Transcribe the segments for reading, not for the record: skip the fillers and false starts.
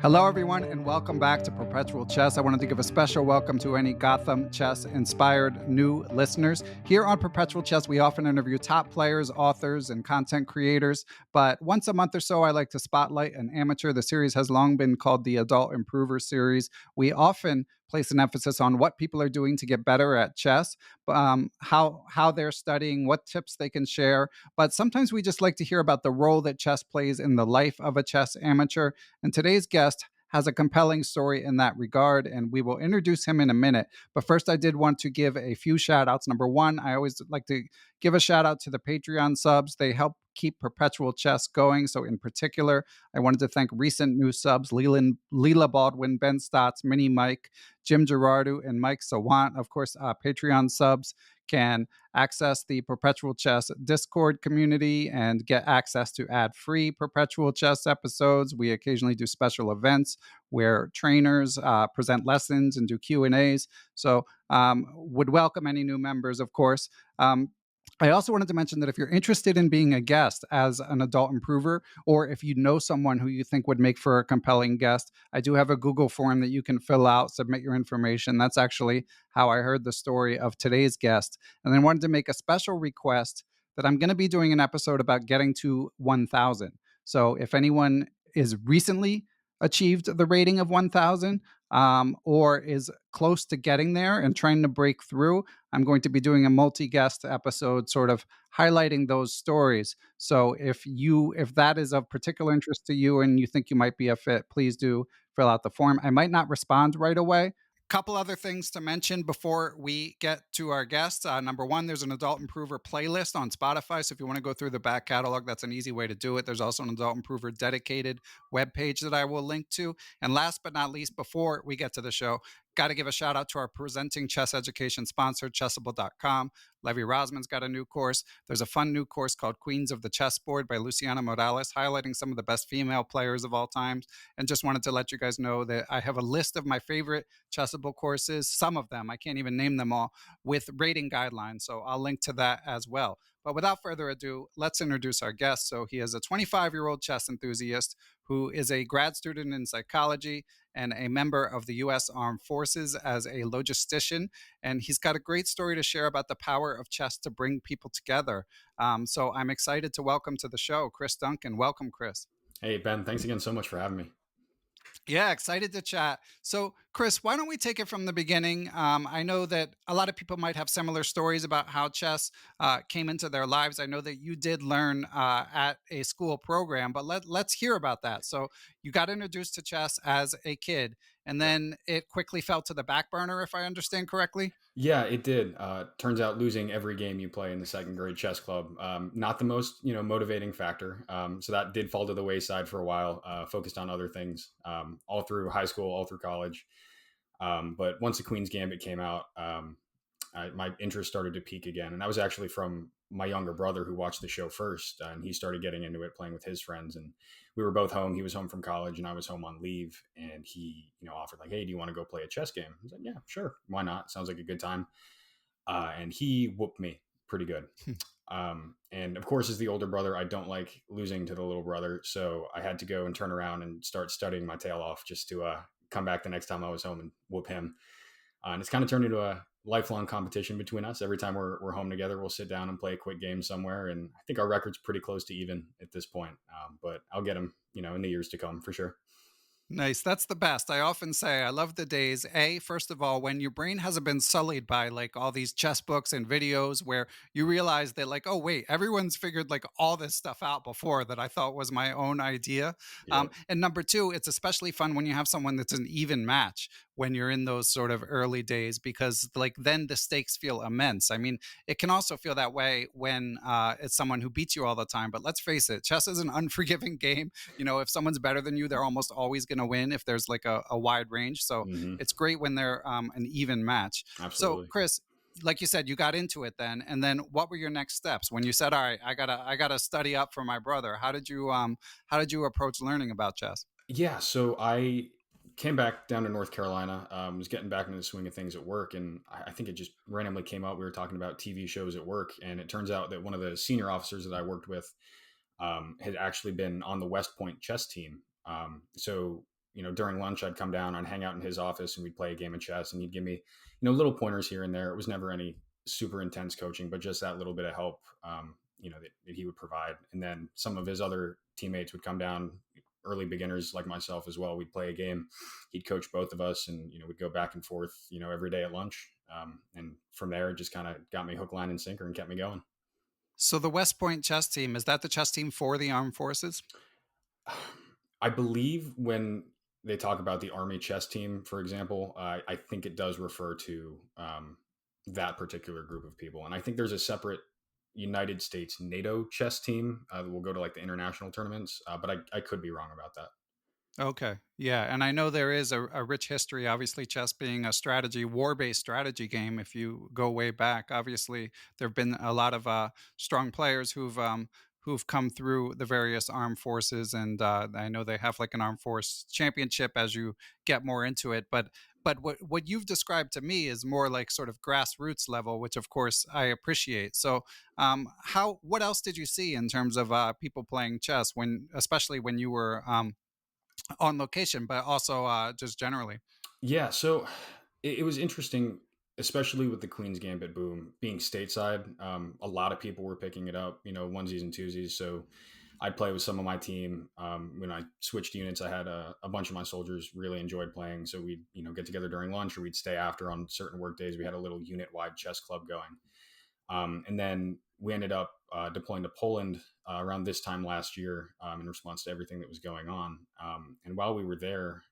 Hello, everyone, and welcome back to Perpetual Chess. I wanted to give a special welcome to any Gotham Chess inspired new listeners. Here on Perpetual Chess, we often interview top players, authors, and content creators. But once a month or so, I like to spotlight an amateur. The series has long been called the Adult Improver Series. We often place an emphasis on what people are doing to get better at chess, how they're studying, what tips they can share. But sometimes we just like to hear about the role that chess plays in the life of a chess amateur. And today's guest has a compelling story in that regard, and we will introduce him in a minute. But first, I did want to give a few shout outs. Number one, I always like to give a shout out to the Patreon subs. They help keep Perpetual Chess going. So, in particular, I wanted to thank recent new subs Leela Baldwin, Ben Stotts, Mini Mike, Jim Gerardu, and Mike Sawant. Of course, Patreon subs can access the Perpetual Chess Discord community and get access to ad-free Perpetual Chess episodes. We occasionally do special events where trainers present lessons and do Q&As. So would welcome any new members, of course. I also wanted to mention that if you're interested in being a guest as an adult improver, or if you know someone who you think would make for a compelling guest, I do have a Google form that you can fill out, submit your information. That's actually how I heard the story of today's guest. And then wanted to make a special request that I'm going to be doing an episode about getting to 1,000. So if anyone is recently achieved the rating of 1,000 or is close to getting there and trying to break through, I'm going to be doing a multi-guest episode sort of highlighting those stories. So if that is of particular interest to you and you think you might be a fit, please do fill out the form. I might not respond right away. Couple other things to mention before we get to our guests. Number one, there's an Adult Improver playlist on Spotify. So if you want to go through the back catalog, that's an easy way to do it. There's also an Adult Improver dedicated webpage that I will link to. And last but not least, before we get to the show, got to give a shout out to our presenting chess education sponsor, Chessable.com. Levy Rosman's got a new course. There's a fun new course called Queens of the Chessboard by Luciana Morales, highlighting some of the best female players of all time. And just wanted to let you guys know that I have a list of my favorite Chessable courses, some of them, I can't even name them all, with rating guidelines. So I'll link to that as well. But without further ado, let's introduce our guest. So he is a 25-year-old chess enthusiast who is a grad student in psychology and a member of the U.S. Armed Forces as a logistician. And he's got a great story to share about the power of chess to bring people together. So I'm excited to welcome to the show, Chris Duncan. Welcome, Chris. Hey, Ben, thanks again so much for having me. Yeah, excited to chat. So, Chris, why don't we take it from the beginning? I know that a lot of people might have similar stories about how chess came into their lives. I know that you did learn at a school program, but let's hear about that. So, you got introduced to chess as a kid, and then it quickly fell to the back burner, if I understand correctly. Yeah, it did. Turns out losing every game you play in the second grade chess club, not the most motivating factor. So that did fall to the wayside for a while. Focused on other things all through high school, all through college. But once the Queen's Gambit came out, my interest started to peak again, and that was actually from my younger brother who watched the show first, and he started getting into it, playing with his friends, and we were both home. He was home from college, and I was home on leave, and he, offered like, "Hey, do you want to go play a chess game?" I was like, "Yeah, sure, why not? Sounds like a good time." And he whooped me pretty good. And of course, as the older brother, I don't like losing to the little brother, so I had to go and turn around and start studying my tail off just to come back the next time I was home and whoop him. And it's kind of turned into a lifelong competition between us. Every time we're home together, we'll sit down and play a quick game somewhere. And I think our record's pretty close to even at this point. But I'll get him, in the years to come for sure. Nice. That's the best. I often say I love the days, first of all, when your brain hasn't been sullied by like all these chess books and videos where you realize that like, oh, wait, everyone's figured like all this stuff out before that I thought was my own idea. Yep. And number two, it's especially fun when you have someone that's an even match when you're in those sort of early days, because like then the stakes feel immense. I mean, it can also feel that way when it's someone who beats you all the time. But let's face it, chess is an unforgiving game. If someone's better than you, they're almost always going to win if there's like a wide range. So Mm-hmm. it's great when they're an even match. So Absolutely. Chris, like you said, you got into it then, and then what were your next steps when you said, "All right, I gotta study up for my brother"? How did you approach learning about chess? Yeah. So I came back down to North Carolina, was getting back into the swing of things at work. And I think it just randomly came up. We were talking about TV shows at work. And it turns out that one of the senior officers that I worked with had actually been on the West Point chess team. So during lunch, I'd come down, I'd hang out in his office, and we'd play a game of chess, and he'd give me, little pointers here and there. It was never any super intense coaching, but just that little bit of help, that he would provide. And then some of his other teammates would come down, early beginners like myself as well. We'd play a game. He'd coach both of us, and we'd go back and forth, every day at lunch. And from there, it just kind of got me hook, line, and sinker, and kept me going. So the West Point chess team, is that the chess team for the armed forces? I believe when they talk about the Army chess team, for example, I think it does refer to that particular group of people. And I think there's a separate United States NATO chess team that will go to like the international tournaments, but I could be wrong about that. Okay. Yeah. And I know there is a rich history, obviously, chess being a strategy, war based strategy game. If you go way back, obviously, there have been a lot of strong players who've come through the various armed forces. And I know they have like an armed force championship as you get more into it. But what you've described to me is more like sort of grassroots level, which of course I appreciate. So, what else did you see in terms of people playing chess especially when you were on location, but also just generally? Yeah, so it was interesting, especially with the Queen's Gambit boom being stateside. A lot of people were picking it up, onesies and twosies. So I'd play with some of my team. When I switched units, I had a bunch of my soldiers really enjoyed playing. So we'd, get together during lunch, or we'd stay after on certain work days. We had a little unit wide chess club going. And then we ended up deploying to Poland around this time last year, in response to everything that was going on. And while we were there,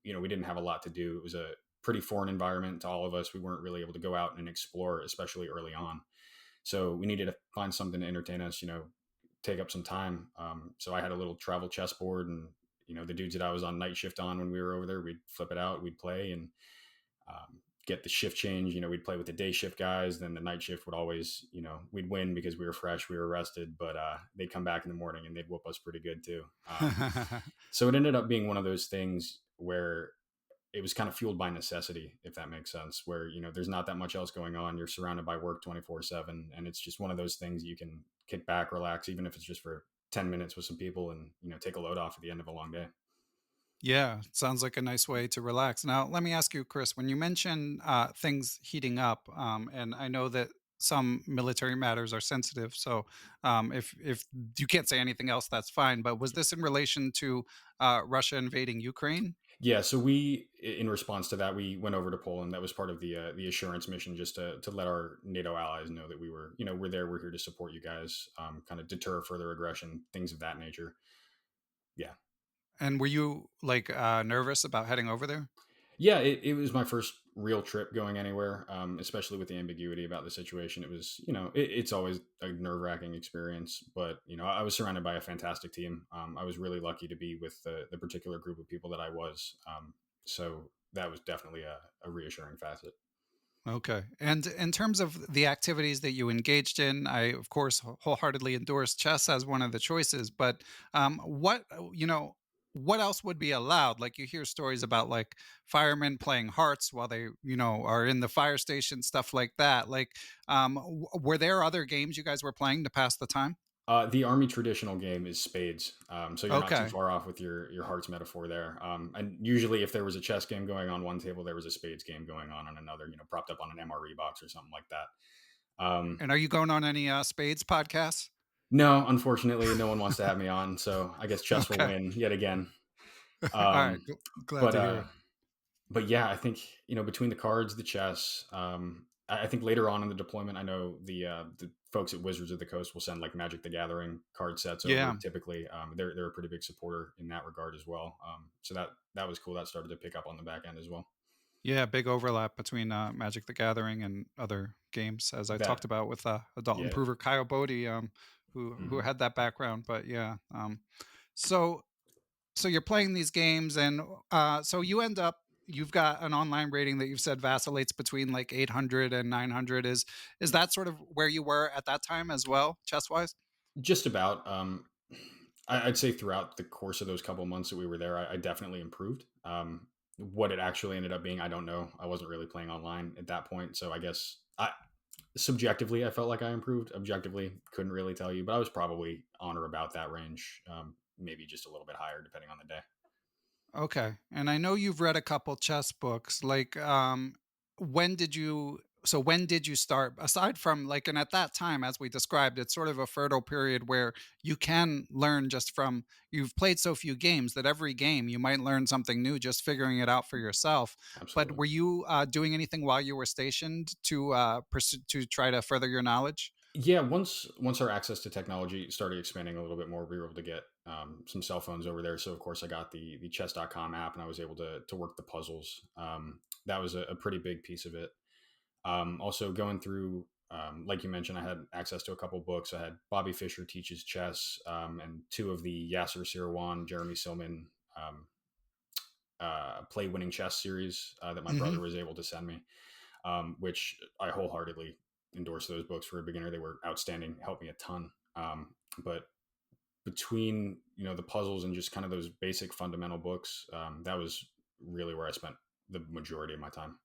we didn't have a lot to do. It was a pretty foreign environment to all of us. We weren't really able to go out and explore, especially early on. So we needed to find something to entertain us, take up some time. So I had a little travel chessboard, and the dudes that I was on night shift on when we were over there, we'd flip it out, we'd play, and get the shift change. We'd play with the day shift guys. Then the night shift would always, we'd win because we were fresh, we were rested, but they'd come back in the morning and they'd whoop us pretty good too. So it ended up being one of those things where it was kind of fueled by necessity, if that makes sense, where, there's not that much else going on. You're surrounded by work 24/7. And it's just one of those things you can kick back, relax, even if it's just for 10 minutes with some people, and, take a load off at the end of a long day. Yeah, sounds like a nice way to relax. Now, let me ask you, Chris, when you mention things heating up, and I know that some military matters are sensitive, so if you can't say anything else, that's fine. But was this in relation to Russia invading Ukraine? Yeah, so in response to that, we went over to Poland. That was part of the assurance mission, just to let our NATO allies know that we were, we're there, we're here to support you guys, kind of deter further aggression, things of that nature. Yeah, And were you like nervous about heading over there? yeah, it was my first real trip going anywhere, especially with the ambiguity about the situation. It was, it's always a nerve wracking experience, but I was surrounded by a fantastic team. I was really lucky to be with the particular group of people that I was. So that was definitely a reassuring facet. Okay. And in terms of the activities that you engaged in, I, of course, wholeheartedly endorse chess as one of the choices. But what else would be allowed? Like you hear stories about like firemen playing hearts while they, are in the fire station, stuff like that. Like, were there other games you guys were playing to pass the time? The army traditional game is spades, so you're not too Okay. far off with your hearts metaphor there. And usually, if there was a chess game going on one table, there was a spades game going on another. Propped up on an MRE box or something like that. And are you going on any spades podcasts? No, unfortunately, no one wants to have me on, so I guess chess will Okay. win yet again. All right. Um, Glad but to hear it. but yeah, I think between the cards, the chess. I think later on in the deployment, I know the folks at Wizards of the Coast will send like Magic the Gathering card sets over. Yeah. Typically, they're a pretty big supporter in that regard as well. So that was cool. That started to pick up on the back end as well. Yeah, big overlap between Magic the Gathering and other games, as I That talked about with adult yeah. improver Kyle Boddy, who Mhm. had that background. But yeah, so so you're playing these games, and so you've got an online rating that you've said vacillates between like 800 and 900. Is that sort of where you were at that time as well, chess wise? Just about. I'd say throughout the course of those couple months that we were there, I definitely improved. What it actually ended up being, I don't know. I wasn't really playing online at that point, so I guess subjectively I felt like I improved. Objectively, couldn't really tell you, but I was probably on or about that range. Maybe just a little bit higher depending on the day. Okay. And I know you've read a couple chess books. When did you start, aside from like, and at that time, as we described, it's sort of a fertile period where you can learn just from, you've played so few games that every game you might learn something new just figuring it out for yourself. But Absolutely. were you doing anything while you were stationed to pursue, to try to further your knowledge? Yeah, once our access to technology started expanding a little bit more, we were able to get some cell phones over there. So of course, I got the chess.com app, and I was able to work the puzzles. That was a pretty big piece of it. Also, going through, like you mentioned, I had access to a couple books. I had Bobby Fischer Teaches Chess, and two of the Yasser Seirawan, Jeremy Silman um, Play Winning Chess series that my Hmm. brother was able to send me, which I wholeheartedly endorse those books for a beginner. They were outstanding, helped me a ton. But between the puzzles and just kind of those basic fundamental books, that was really where I spent the majority of my time.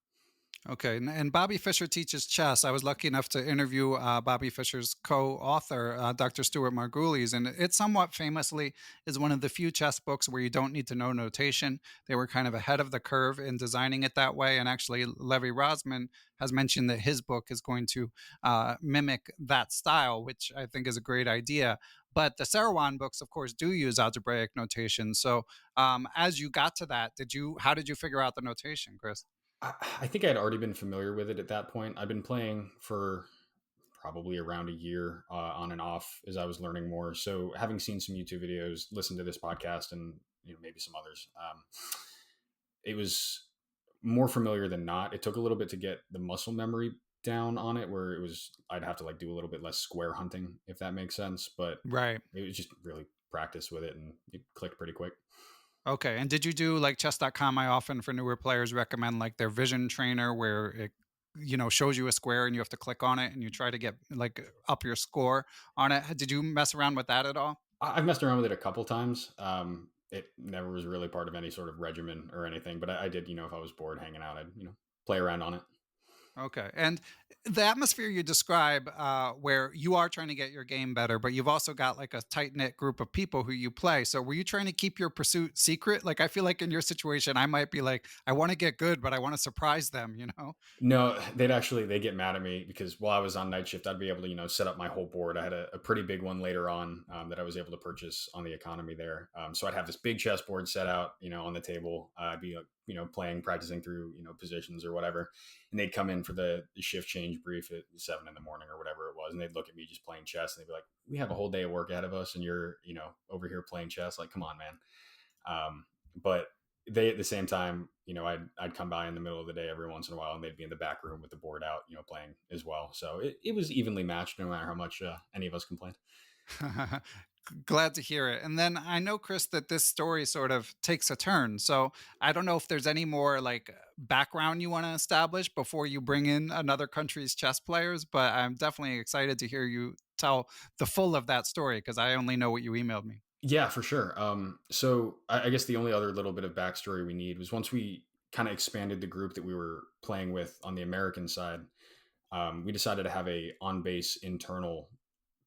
Okay, and Bobby Fischer Teaches Chess. I was lucky enough to interview Bobby Fischer's co-author, Dr. Stuart Margulies, and it somewhat famously is one of the few chess books where you don't need to know notation. They were kind of ahead of the curve in designing it that way, and actually, Levi Rosman has mentioned that his book is going to mimic that style, which I think is a great idea. But the Seirawan books, of course, do use algebraic notation. So, as you got to that, how did you figure out the notation, Chris? I think I had already been familiar with it at that point. I've been playing for probably around a year on and off as I was learning more. So having seen some YouTube videos, listened to this podcast, and maybe some others, it was more familiar than not. It took a little bit to get the muscle memory down on it, where I'd have to like do a little bit less square hunting, if that makes sense. But Right. it was just really practice with it, and it clicked pretty quick. Okay. And did you do like chess.com? I often for newer players recommend like their vision trainer where it shows you a square and you have to click on it and you try to get like up your score on it. Did you mess around with that at all? I've messed around with it a couple times. It never was really part of any sort of regimen or anything, but I did, if I was bored hanging out, I'd, play around on it. Okay. And the atmosphere you describe, where you are trying to get your game better, but you've also got like a tight knit group of people who you play. So were you trying to keep your pursuit secret? Like, I feel like in your situation, I might be like, I want to get good, but I want to surprise them, you know? No, they get mad at me because while I was on night shift, I'd be able to, set up my whole board. I had a pretty big one later on that I was able to purchase on the economy there. So I'd have this big chessboard set out, on the table. I'd be, playing, practicing through, positions or whatever. And they'd come in for the shift change brief at 7 in the morning or whatever it was. And they'd look at me just playing chess and they'd be like, we have a whole day of work ahead of us and you're, over here playing chess. Like, come on, man. But they at the same time, I'd come by in the middle of the day every once in a while, and they'd be in the back room with the board out, playing as well. So it was evenly matched, no matter how much any of us complained. Glad to hear it. And then I know, Chris, that this story sort of takes a turn. So I don't know if there's any more like background you want to establish before you bring in another country's chess players, but I'm definitely excited to hear you tell the full of that story because I only know what you emailed me. Yeah, for sure. So I guess the only other little bit of backstory we need was once we kind of expanded the group that we were playing with on the American side, we decided to have a on base internal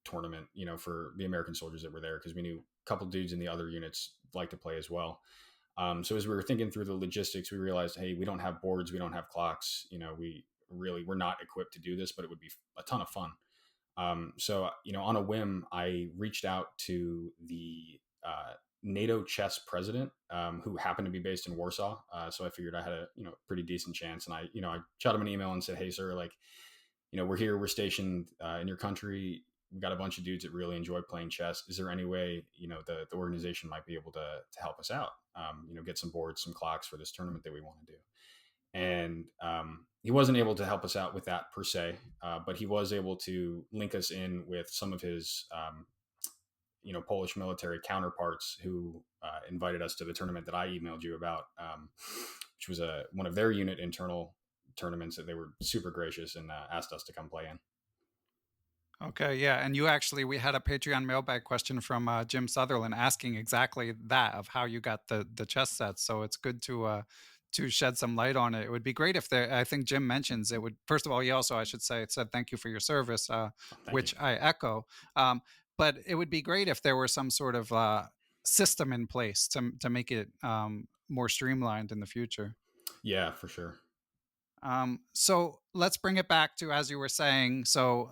tournament, for the American soldiers that were there because we knew a couple dudes in the other units like to play as well. So as we were thinking through the logistics, we realized, hey, we don't have boards, we don't have clocks. We're not equipped to do this, but it would be a ton of fun. So on a whim, I reached out to the NATO chess president, who happened to be based in Warsaw. So I figured I had a pretty decent chance, and I shot him an email and said, hey, sir, like we're here, we're stationed in your country. We've got a bunch of dudes that really enjoy playing chess. Is there any way, the organization might be able to help us out? Get some boards, some clocks for this tournament that we want to do. And he wasn't able to help us out with that per se, but he was able to link us in with some of his, Polish military counterparts who invited us to the tournament that I emailed you about, which was one of their unit internal tournaments that they were super gracious and asked us to come play in. Okay, yeah, and we had a Patreon mailbag question from Jim Sutherland asking exactly that of how you got the chess sets. So it's good to shed some light on it. It would be great if there. I think Jim mentions it would. First of all, he also, I should say, said thank you for your service, Oh, thank you. which I echo. But it would be great if there were some sort of system in place to make it more streamlined in the future. Yeah, for sure. So let's bring it back to, as you were saying. So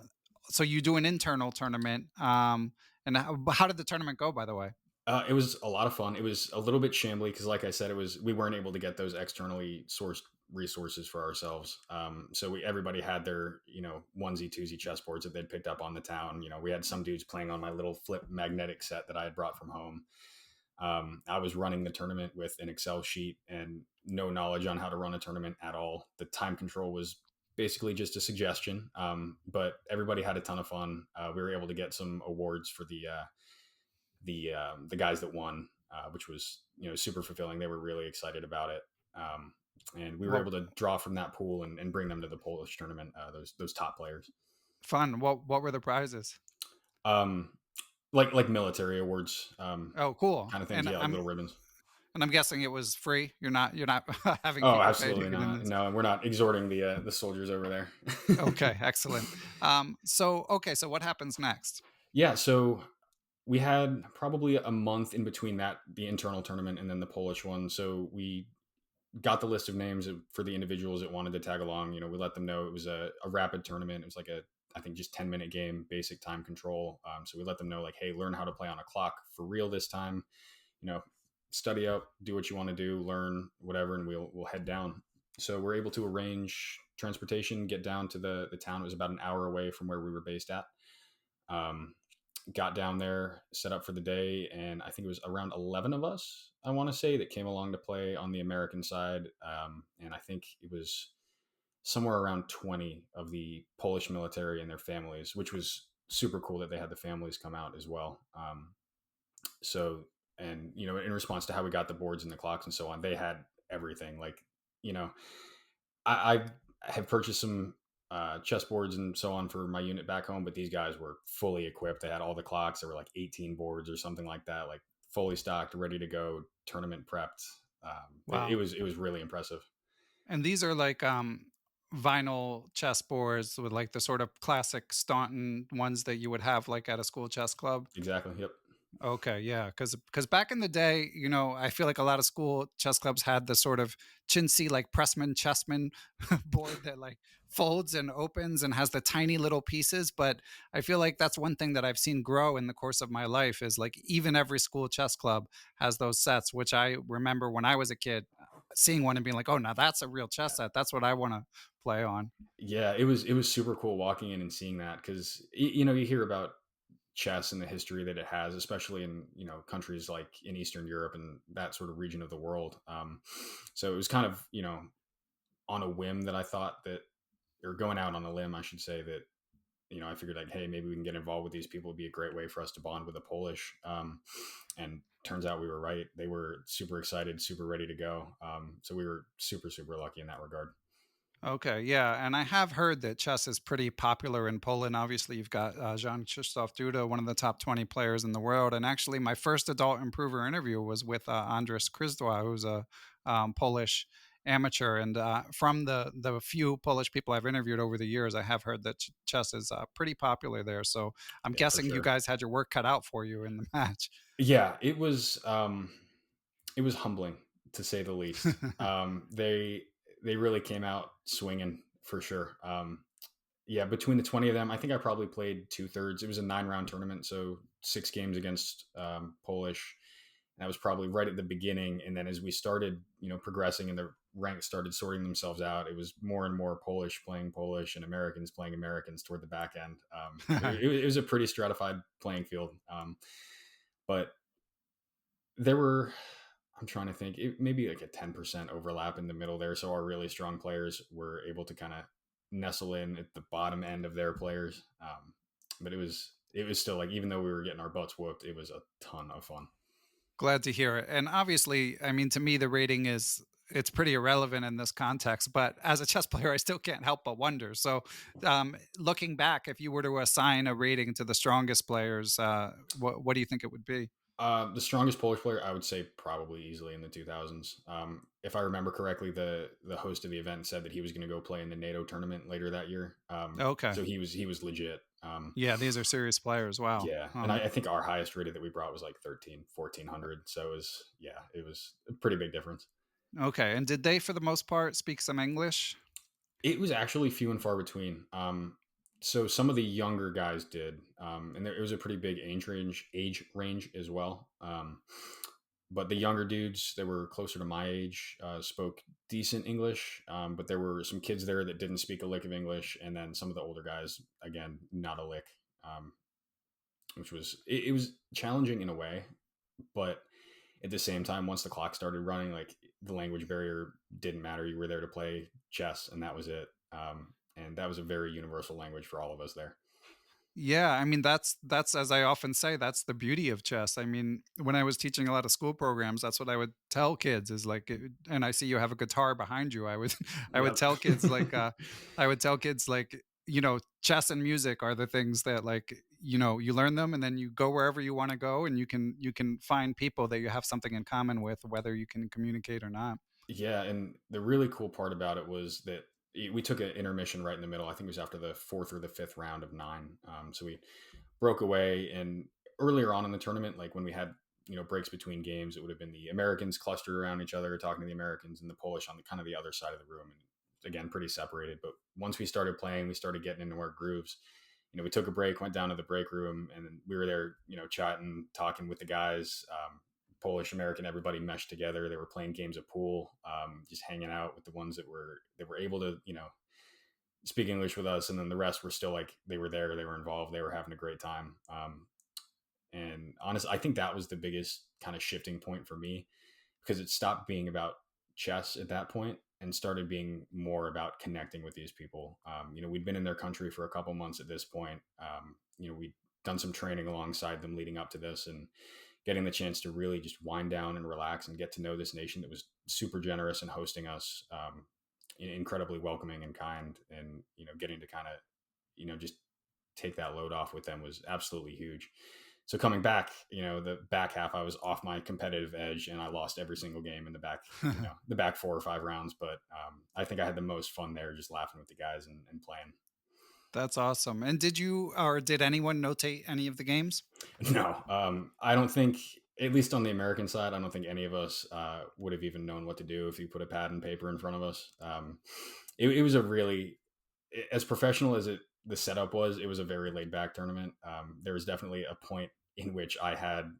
you do an internal tournament. And how did the tournament go, by the way? It was a lot of fun. It was a little bit shambly because, like I said, it was we weren't able to get those externally sourced resources for ourselves. So everybody had their onesie twosie chessboards that they'd picked up on the town. We had some dudes playing on my little flip magnetic set that I had brought from home. I was running the tournament with an Excel sheet and no knowledge on how to run a tournament at all. The time control was basically just a suggestion, but everybody had a ton of fun. We were able to get some awards for the guys that won, which was super fulfilling. They were really excited about it, and we were able Well, to draw from that pool and bring them to the Polish tournament. Those top players, fun. What were the prizes? um, like military awards, Oh, cool. kind of things. Yeah, like little ribbons. And I'm guessing it was free. You're not having Oh, people pay to absolutely get in not. this. No, we're not exhorting the soldiers over there. Okay, excellent. So what happens next? Yeah, so we had probably a month in between the internal tournament and then the Polish one. So we got the list of names for the individuals that wanted to tag along. We let them know it was a rapid tournament. It was like I think just 10-minute game, basic time control. So we let them know like, hey, learn how to play on a clock for real this time. You know, study up, do what you want to do, learn whatever, and we'll head down. So we're able to arrange transportation, get down to the town. It was about an hour away from where we were based at. Um, got down there, set up for the day, and I think it was around 11 of us, I want to say, that came along to play on the American side. And I think it was somewhere around 20 of the Polish military and their families, which was super cool that they had the families come out as well. So, and, in response to how we got the boards and the clocks and so on, they had everything. Like, you know, I have purchased some chessboards and so on for my unit back home, but these guys were fully equipped. They had all the clocks. There were like 18 boards or something like that, like fully stocked, ready to go, tournament prepped. It Wow. was really impressive. And these are like vinyl chess boards with like the sort of classic Staunton ones that you would have like at a school chess club. Exactly. Yep. Okay, yeah, because back in the day, I feel like a lot of school chess clubs had the sort of chintzy, like pressman chessman board that like folds and opens and has the tiny little pieces. But I feel like that's one thing that I've seen grow in the course of my life is like even every school chess club has those sets, which I remember when I was a kid seeing one and being like, oh, now that's a real chess set. That's what I want to play on. Yeah, it was super cool walking in and seeing that because you hear about chess and the history that it has, especially in countries like in Eastern Europe and that sort of region of the world. So it was kind of on a whim that I thought that, or going out on a limb, I should say, that I figured like, hey, maybe we can get involved with these people. It'd be a great way for us to bond with the Polish. And turns out we were right. They were super excited, super ready to go. So we were super super lucky in that regard. Okay, yeah, and I have heard that chess is pretty popular in Poland. Obviously, you've got Jan Krzysztof Duda, one of the top 20 players in the world. And actually, my first adult improver interview was with Andres Krzdwa, who's a Polish amateur. And from the few Polish people I've interviewed over the years, I have heard that chess is pretty popular there. So I'm Yeah, for guessing you sure. guys had your work cut out for you in the match. Yeah, it was humbling to say the least. They really came out swinging for sure. Yeah, between the 20 of them, I think I probably played 2/3. It was a 9-round tournament, so 6 games against Polish. That was probably right at the beginning, and then as we started, progressing and the ranks started sorting themselves out, it was more and more Polish playing Polish and Americans playing Americans toward the back end. It was a pretty stratified playing field, but there were, I'm trying to think, maybe like a 10% overlap in the middle there. So our really strong players were able to kind of nestle in at the bottom end of their players. But it was still like, even though we were getting our butts whooped, it was a ton of fun. Glad to hear it. And obviously, I mean, to me, the rating it's pretty irrelevant in this context. But as a chess player, I still can't help but wonder. So, looking back, if you were to assign a rating to the strongest players, what do you think it would be? The strongest Polish player, I would say, probably easily in the 2000s. If I remember correctly, the host of the event said that he was going to go play in the NATO tournament later that year. Okay. So he was legit. Yeah, these are serious players. Wow. Yeah, and I think our highest rated that we brought was like 13, 1400. So it was, yeah, it was a pretty big difference. Okay. And did they, for the most part, speak some English? It was actually few and far between. So some of the younger guys did, and it was a pretty big age range as well. But the younger dudes that were closer to my age spoke decent English, but there were some kids there that didn't speak a lick of English, and then some of the older guys, again, not a lick, which was it was challenging in a way, but at the same time, once the clock started running, like the language barrier didn't matter. You were there to play chess, and that was it. And that was a very universal language for all of us there. Yeah, I mean that's as I often say, that's the beauty of chess. I mean, when I was teaching a lot of school programs, that's what I would tell kids is like, and I see you have a guitar behind you. I would I would Yep. tell kids like I would tell kids like, chess and music are the things that like, you learn them and then you go wherever you want to go and you can find people that you have something in common with, whether you can communicate or not. Yeah, and the really cool part about it was that we took an intermission right in the middle. I think it was after the fourth or the fifth round of nine. So we broke away, and earlier on in the tournament, like when we had breaks between games, it would have been the Americans clustered around each other talking to the Americans, and the Polish on the kind of the other side of the room, and again pretty separated. But once we started playing, we started getting into our grooves. We took a break, went down to the break room, and then we were there, chatting, talking with the guys. Polish, American, everybody meshed together. They were playing games of pool, just hanging out with the ones that were able to, speak English with us, and then the rest were still like they were there, they were involved, they were having a great time. And honestly, I think that was the biggest kind of shifting point for me because it stopped being about chess at that point and started being more about connecting with these people. We'd been in their country for a couple months at this point. We'd done some training alongside them leading up to this, and getting the chance to really just wind down and relax and get to know this nation that was super generous and hosting us, incredibly welcoming and kind, and getting to kind of just take that load off with them was absolutely huge. So coming back, the back half, I was off my competitive edge and I lost every single game in the back, the back 4 or 5 rounds. But I think I had the most fun there, just laughing with the guys and playing. That's awesome. And did anyone notate any of the games? No, I don't think, at least on the American side, I don't think any of us would have even known what to do if you put a pad and paper in front of us. It was a really, as professional as the setup was, it was a very laid back tournament. There was definitely a point in which I had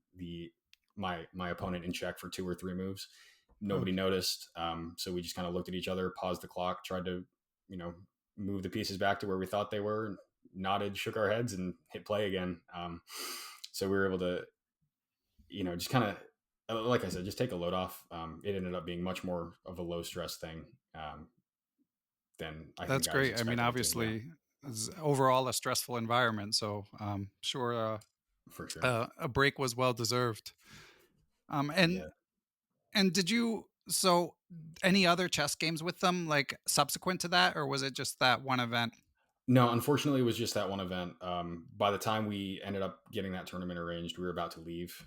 my opponent in check for 2 or 3 moves. Oh, Nobody noticed, so we just kind of looked at each other, paused the clock, tried to you know move the pieces back to where we thought they were, nodded, shook our heads, and hit play again. So we were able to just kind of, like I said, just take a load off. It ended up being much more of a low stress thing than I that's think I was great. I mean, expecting it to. Yeah, obviously, it's overall a stressful environment, so sure, for sure. a break was well deserved. Um, and Yeah. and did you so any other chess games with them like subsequent to that, or was it just that one event? No, unfortunately, it was just that one event. By the time we ended up getting that tournament arranged, we were about to leave.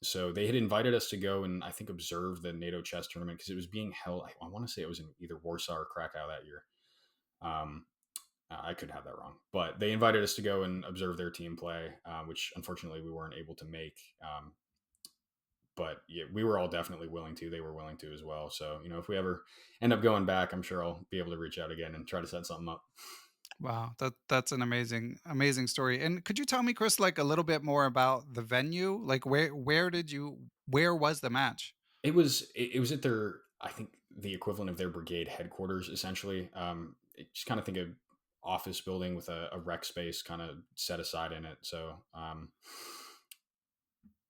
So they had invited us to go and I think observe the NATO chess tournament because it was being held. I want to say it was in either Warsaw or Krakow that year. Um, I could have that wrong, but they invited us to go and observe their team play, which unfortunately we weren't able to make. But yeah, we were all definitely willing to. They were willing to as well. So if we ever end up going back, I'm sure I'll be able to reach out again and try to set something up. Wow, that's an amazing story. And could you tell me, Chris, like a little bit more about the venue? Like where was the match? It was at their, I think, the equivalent of their brigade headquarters essentially. Just kind of think of office building with a rec space kind of set aside in it. So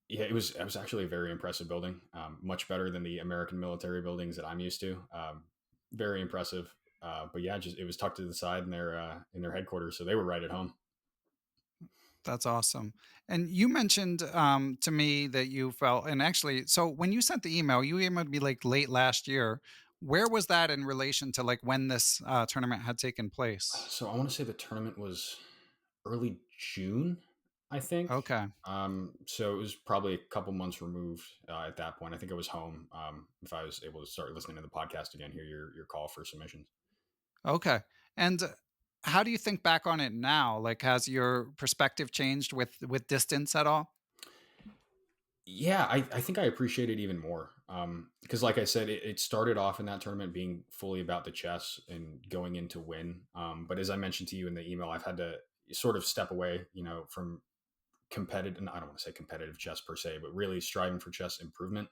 yeah, it was actually a very impressive building, much better than the American military buildings that I'm used to. Very impressive. But yeah, just it was tucked to the side in their headquarters, so they were right at home. That's awesome. And you mentioned to me that you felt, and actually, so when you sent the email, you emailed me like late last year. Where was that in relation to like when this tournament had taken place? So I want to say the tournament was early June, I think. Okay. So it was probably a couple months removed at that point. I think I was home. If I was able to start listening to the podcast again, hear your call for submissions. Okay. And how do you think back on it now? Like, has your perspective changed with distance at all? Yeah, I think I appreciate it even more. Because like I said, it started off in that tournament being fully about the chess and going in to win. But as I mentioned to you in the email, I've had to sort of step away, from competitive, and I don't want to say competitive chess per se, but really striving for chess improvement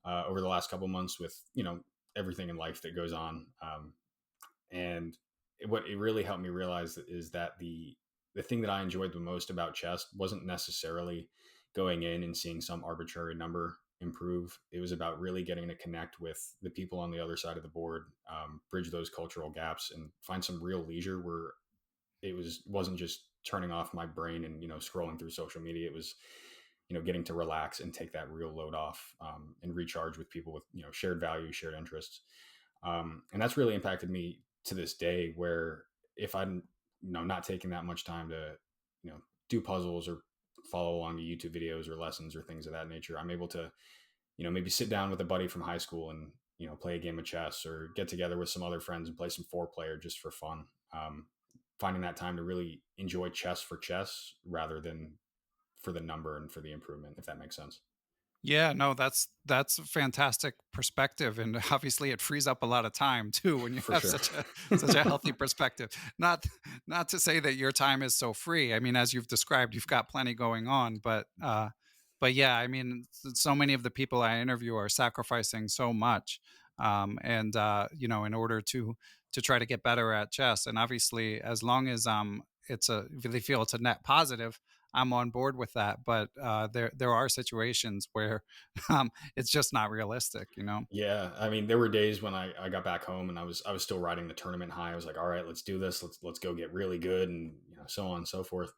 over the last couple months with, everything in life that goes on. And what it really helped me realize is that the thing that I enjoyed the most about chess wasn't necessarily going in and seeing some arbitrary number improve. It was about really getting to connect with the people on the other side of the board, bridge those cultural gaps, and find some real leisure where wasn't just turning off my brain and scrolling through social media. It was getting to relax and take that real load off, and recharge with people with shared values, shared interests. And that's really impacted me to this day, where if I'm not taking that much time to do puzzles or follow along to YouTube videos or lessons or things of that nature, I'm able to maybe sit down with a buddy from high school and play a game of chess, or get together with some other friends and play some four player just for fun. Finding that time to really enjoy chess for chess rather than for the number and for the improvement, if that makes sense. Yeah, no, that's a fantastic perspective, and obviously it frees up a lot of time too when you For have sure. such a healthy perspective. Not to say that your time is so free. I mean, as you've described, you've got plenty going on, but yeah, I mean, so many of the people I interview are sacrificing so much, and in order to try to get better at chess, and obviously, as long as if they feel it's a net positive, I'm on board with that. But there are situations where it's just not realistic, you know. Yeah, I mean, there were days when I got back home and I was still riding the tournament high. I was like, all right, let's do this. Let's go get really good, and so on and so forth.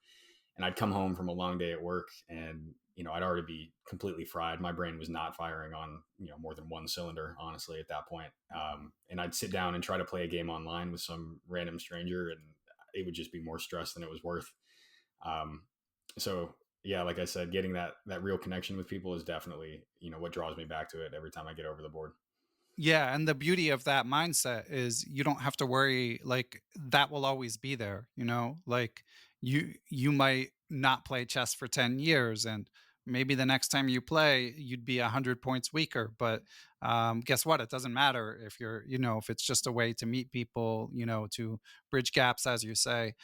And I'd come home from a long day at work, and I'd already be completely fried. My brain was not firing on more than one cylinder, honestly, at that point. And I'd sit down and try to play a game online with some random stranger, and it would just be more stress than it was worth. Um, so yeah, like I said, getting that real connection with people is definitely what draws me back to it every time I get over the board. Yeah, and the beauty of that mindset is you don't have to worry, like that will always be there, you know? Like you might not play chess for 10 years, and maybe the next time you play you'd be 100 points weaker, but guess what? It doesn't matter if if it's just a way to meet people, to bridge gaps, as you say,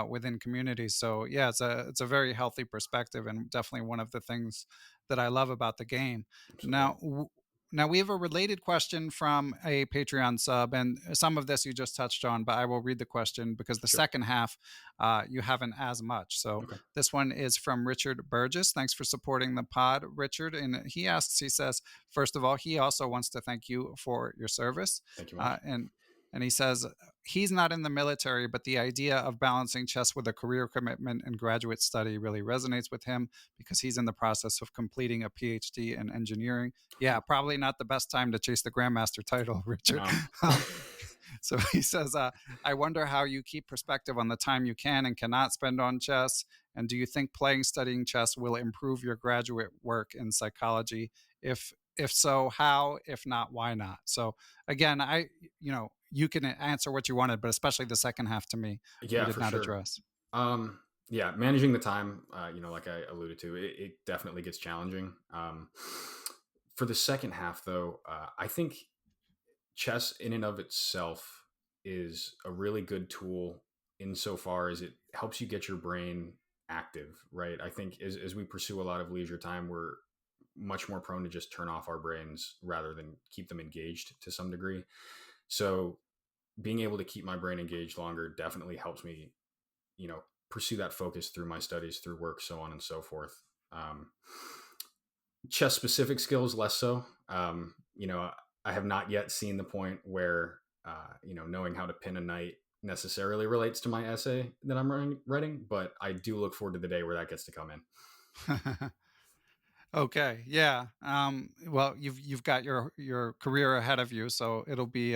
within communities. So yeah, it's a very healthy perspective, and definitely one of the things that I love about the game. Absolutely. Now, now, we have a related question from a Patreon sub, and some of this you just touched on, but I will read the question because the Sure. second half you haven't as much. So, Okay. this one is from Richard Burgess. Thanks for supporting the pod, Richard. And he says, first of all, he also wants to thank you for your service. Thank you much. And he says, he's not in the military, but the idea of balancing chess with a career commitment and graduate study really resonates with him because he's in the process of completing a PhD in engineering. Yeah, probably not the best time to chase the grandmaster title, Richard. No. Um, so he says, I wonder how you keep perspective on the time you can and cannot spend on chess. And do you think studying chess will improve your graduate work in psychology? If so, how? If not, why not? So again, you can answer what you wanted, but especially the second half to me, we Yeah, did for not sure. address. Yeah, managing the time, like I alluded to, it definitely gets challenging. For the second half, though, I think chess in and of itself is a really good tool insofar as it helps you get your brain active, right? I think as we pursue a lot of leisure time, we're much more prone to just turn off our brains rather than keep them engaged to some degree. So being able to keep my brain engaged longer definitely helps me, pursue that focus through my studies, through work, so on and so forth. Um, Chess specific skills, less so. I have not yet seen the point where, knowing how to pin a knight necessarily relates to my essay that I'm writing, but I do look forward to the day where that gets to come in. Okay, yeah. Well, you've got your career ahead of you, so it'll be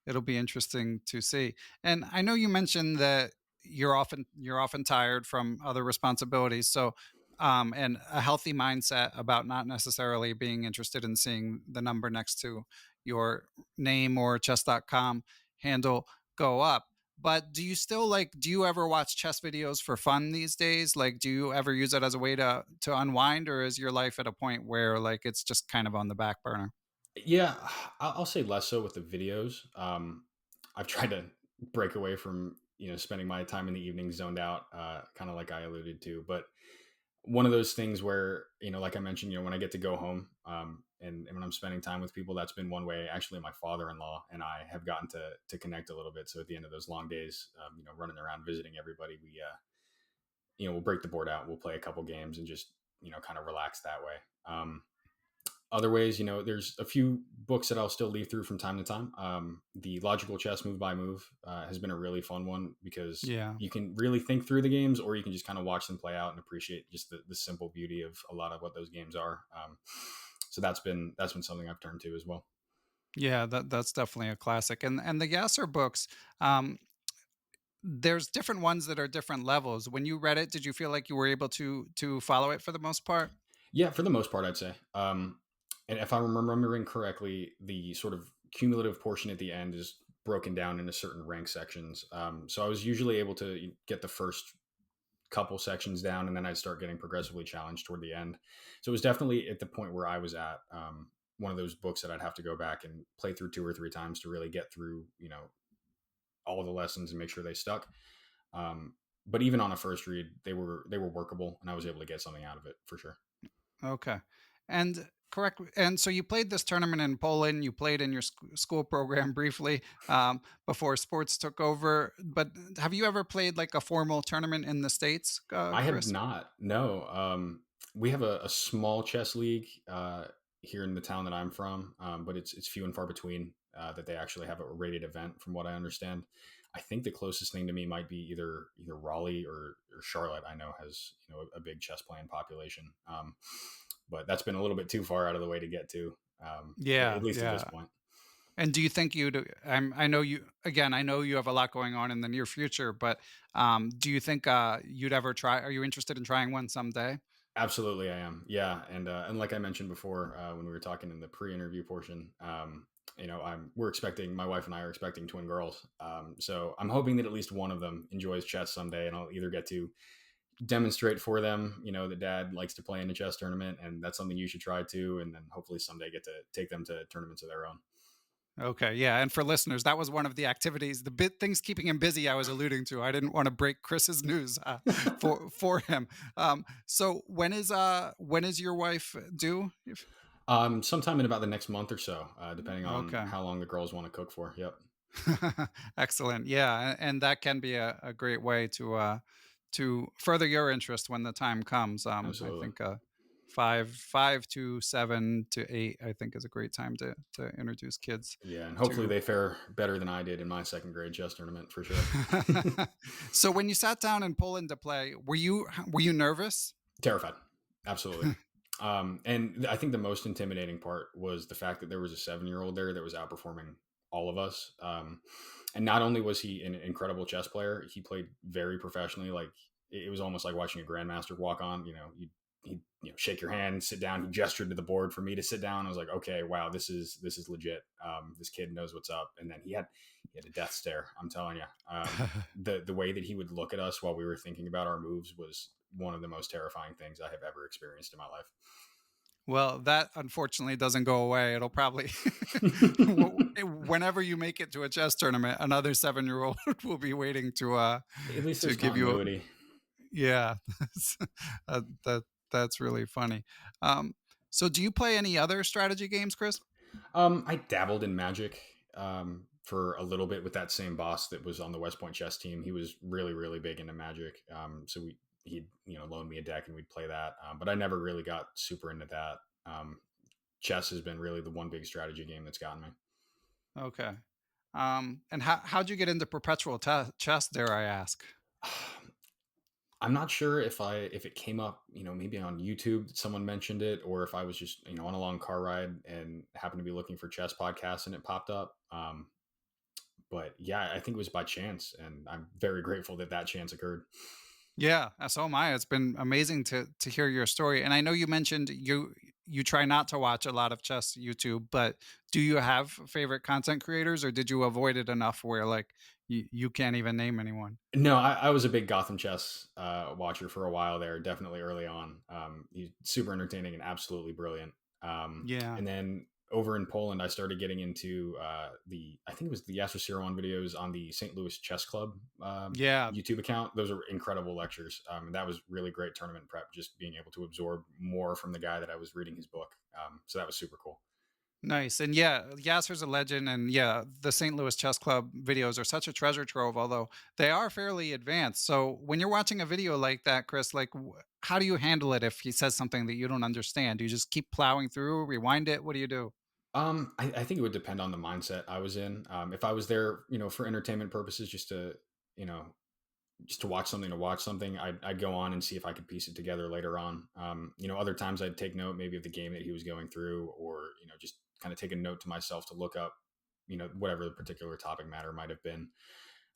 interesting to see. And I know you mentioned that you're often tired from other responsibilities. So, and a healthy mindset about not necessarily being interested in seeing the number next to your name or chess.com handle go up. But do you still like, do you ever watch chess videos for fun these days? Like, do you ever use it as a way to unwind, or is your life at a point where like it's just kind of on the back burner? Yeah, I'll say less so with the videos. I've tried to break away from spending my time in the evening zoned out, kind of like I alluded to. But one of those things where like I mentioned, when I get to go home, and when I'm spending time with people, that's been one way. Actually, my father-in-law and I have gotten to connect a little bit. So at the end of those long days, running around visiting everybody, we we'll break the board out, we'll play a couple games, and just kind of relax that way. Other ways, there's a few books that I'll still leaf through from time to time. The Logical Chess Move by Move has been a really fun one because Yeah. you can really think through the games, or you can just kind of watch them play out and appreciate just the simple beauty of a lot of what those games are. So that's been something I've turned to as well. Yeah, that's definitely a classic. And the Yasser books, um, there's different ones that are different levels. When you read it, did you feel like you were able to follow it for the most part? Yeah, for the most part, I'd say. And if I'm remembering correctly, the sort of cumulative portion at the end is broken down into certain rank sections. So I was usually able to get the first couple sections down, and then I'd start getting progressively challenged toward the end. So it was definitely at the point where I was at, one of those books that I'd have to go back and play through two or three times to really get through, all the lessons and make sure they stuck. But even on a first read, they were workable, and I was able to get something out of it for sure. Okay. And correct. And so you played this tournament in Poland. You played in your school program briefly before sports took over. But have you ever played like a formal tournament in the States, I have Chris? not. No. We have a small chess league here in the town that I'm from, but it's few and far between that they actually have a rated event. From what I understand, I think the closest thing to me might be either Raleigh or Charlotte. I know has a big chess playing population, but that's been a little bit too far out of the way to get to, at Yeah, least at this yeah. point. And do you think you'd? I know you. Again, I know you have a lot going on in the near future, but do you think you'd ever try? Are you interested in trying one someday? Absolutely, I am. Yeah, and like I mentioned before, when we were talking in the pre-interview portion, we're expecting, my wife and I are expecting twin girls. So I'm hoping that at least one of them enjoys chess someday, and I'll either get to demonstrate for them, that dad likes to play in a chess tournament, and that's something you should try too, and then hopefully someday get to take them to tournaments of their own. Okay, yeah, and for listeners, that was one of the activities, the bit things keeping him busy. I was alluding to. I didn't want to break Chris's news for him. So when is your wife due? Sometime in about the next month or so, depending on Okay. how long the girls want to cook for. Yep, Excellent. Yeah, and that can be a great way to further your interest when the time comes. I absolutely. think 5 to 7 to 8, I think, is a great time to introduce kids Yeah, and hopefully to. they fare better than I did in my second grade chess tournament for sure. So when you sat down in Poland to play, were you nervous? Terrified, absolutely. And I think the most intimidating part was the fact that there was a 7-year-old there that was outperforming all of us. And not only was he an incredible chess player, he played very professionally. Like it was almost like watching a grandmaster walk on. He'd shake your hand, sit down. He gestured to the board for me to sit down. I was like, okay, wow, this is legit. This kid knows what's up. And then he had a death stare. I'm telling you, the way that he would look at us while we were thinking about our moves was one of the most terrifying things I have ever experienced in my life. Well, that unfortunately doesn't go away. It'll probably whenever you make it to a chess tournament, another 7-year-old will be waiting At least to there's give you. continuity. Yeah, that's really funny. Um, so do you play any other strategy games, Chris? I dabbled in Magic for a little bit with that same boss that was on the West Point chess team. He was really, really big into Magic. So he'd loan me a deck and we'd play that. But I never really got super into that. Chess has been really the one big strategy game that's gotten me. Okay. And how'd you get into perpetual chess? Dare I ask? I'm not sure if it came up, maybe on YouTube, someone mentioned it, or if I was just, on a long car ride and happened to be looking for chess podcasts and it popped up. But yeah, I think it was by chance, and I'm very grateful that that chance occurred. Yeah, so am I. It's been amazing to hear your story. And I know you mentioned you try not to watch a lot of chess YouTube, but do you have favorite content creators, or did you avoid it enough where like you can't even name anyone. No, I was a big Gotham chess watcher for a while there, definitely early on. He's super entertaining and absolutely brilliant. Yeah. And then over in Poland, I started getting into I think it was the Yasser Seirawan videos on the St. Louis Chess Club Yeah. YouTube account. Those are incredible lectures. And that was really great tournament prep, just being able to absorb more from the guy that I was reading his book. So that was super cool. Nice. And yeah, Yasser's a legend. And yeah, the St. Louis Chess Club videos are such a treasure trove, although they are fairly advanced. So when you're watching a video like that, Chris, like how do you handle it if he says something that you don't understand? Do you just keep plowing through, rewind it? What do you do? I think it would depend on the mindset I was in. If I was there, for entertainment purposes, you know, just to watch something, I'd go on and see if I could piece it together later on. Other times I'd take note maybe of the game that he was going through, or just kind of take a note to myself to look up, whatever the particular topic matter might have been.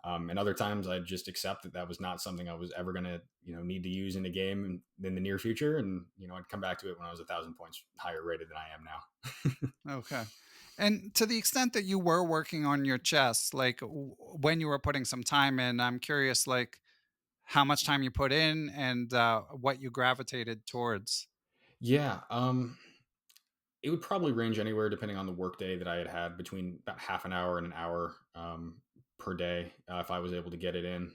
And other times I'd just accept that that was not something I was ever going to, need to use in a game in the near future. And, I'd come back to it when I was 1,000 points higher rated than I am now. Okay. And to the extent that you were working on your chess, like when you were putting some time in, I'm curious, like how much time you put in and what you gravitated towards. Yeah. It would probably range anywhere depending on the workday that I had had between about half an hour and an hour per day if I was able to get it in.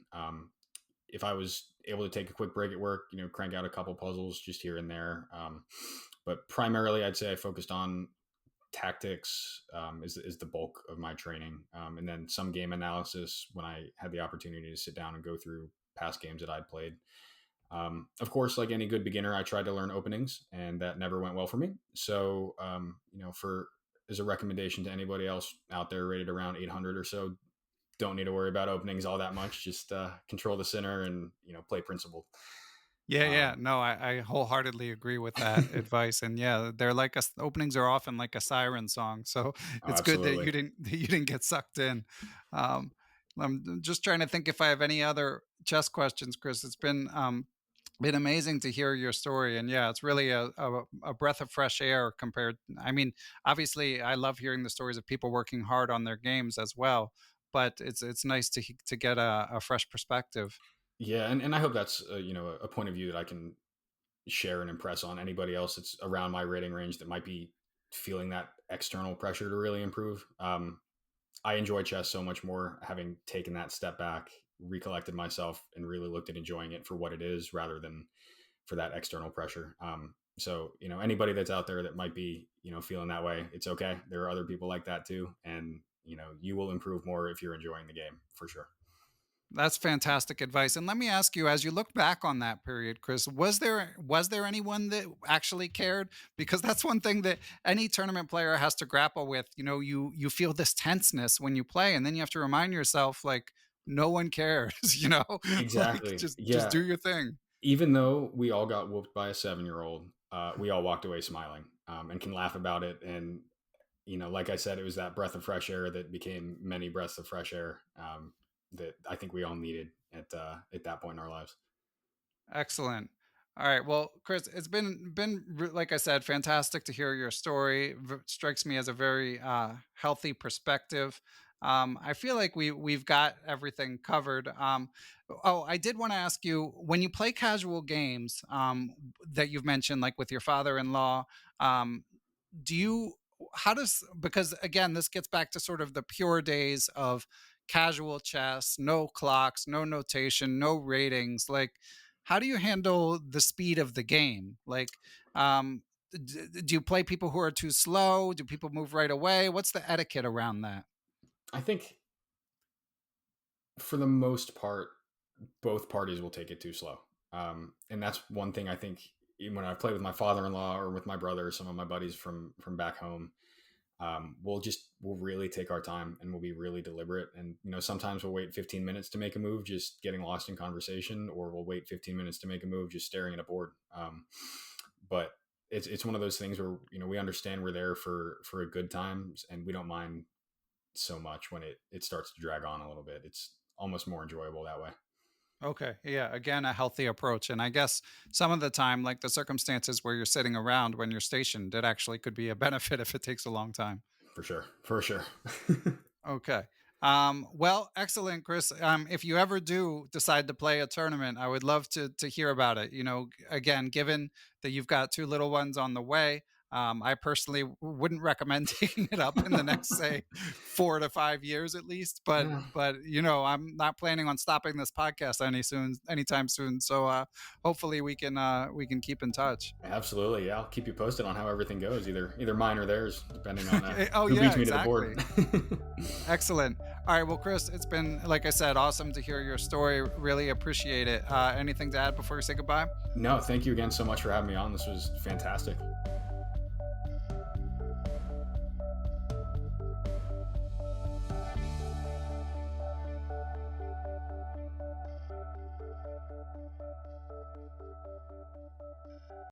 If I was able to take a quick break at work, crank out a couple puzzles just here and there. But primarily, I'd say I focused on tactics is the bulk of my training, and then some game analysis when I had the opportunity to sit down and go through past games that I'd played. Of course, like any good beginner, I tried to learn openings, and that never went well for me. So, for as a recommendation to anybody else out there rated around 800 or so, don't need to worry about openings all that much. Just control the center and play principled. Yeah, yeah. Um, No, I wholeheartedly agree with that advice. And yeah, they're like openings are often like a siren song. So oh, it's good that absolutely. you didn't get sucked in. Um, I'm just trying to think if I have any other chess questions, Chris. It's been amazing to hear your story. And yeah, it's really a breath of fresh air compared. I mean, obviously, I love hearing the stories of people working hard on their games as well. But it's nice to get a fresh perspective. Yeah, and I hope that's a point of view that I can share and impress on anybody else that's around my rating range that might be feeling that external pressure to really improve. I enjoy chess so much more having taken that step back, recollected myself, and really looked at enjoying it for what it is rather than for that external pressure. So, anybody that's out there that might be, feeling that way, it's okay. There are other people like that too. And, you will improve more if you're enjoying the game for sure. That's fantastic advice. And let me ask you, as you look back on that period, Chris, was there anyone that actually cared? Because that's one thing that any tournament player has to grapple with. You feel this tenseness when you play, and then you have to remind yourself, like, no one cares, like Exactly. just Yeah. do your thing. Even though we all got whooped by a 7-year-old, we all walked away smiling and can laugh about it. And like I said, it was that breath of fresh air that became many breaths of fresh air that I think we all needed at that point in our lives. Excellent. All right. Well, Chris, it's like I said, fantastic to hear your story. Strikes me as a very healthy perspective. I feel like we've got everything covered. Oh, I did want to ask you, when you play casual games that you've mentioned, like with your father-in-law, um, do you how does because again this gets back to sort of the pure days of casual chess, no clocks, no notation, no ratings, like how do you handle the speed of the game, like um do you play people who are too slow, do people move right away, what's the etiquette around that? I think for the most part, both parties will take it too slow. And that's one thing I think even when I play with my father-in-law or with my brother or some of my buddies from back home, we'll really take our time and we'll be really deliberate. And sometimes we'll wait 15 minutes to make a move, just getting lost in conversation, or we'll wait 15 minutes to make a move, just staring at a board. But it's one of those things where we understand we're there for a good times, and we don't mind so much when it starts to drag on a little bit. It's almost more enjoyable that way. Okay. Yeah. Again, a healthy approach. And I guess some of the time, like the circumstances where you're sitting around when you're stationed, it actually could be a benefit if it takes a long time. For sure. For sure. Okay. Well, excellent, Chris. If you ever do decide to play a tournament, I would love to hear about it. Again, given that you've got two little ones on the way, I personally wouldn't recommend taking it up in the next, say, 4 to 5 years at least. But Yeah. but I'm not planning on stopping this podcast anytime soon. So hopefully we can keep in touch. Absolutely. Yeah. I'll keep you posted on how everything goes, either mine or theirs, depending on Oh who yeah, beats me to the board. exactly. Excellent. All right. Well, Chris, it's been, like I said, awesome to hear your story. Really appreciate it. Anything to add before we say goodbye? No, thank you again so much for having me on. This was fantastic.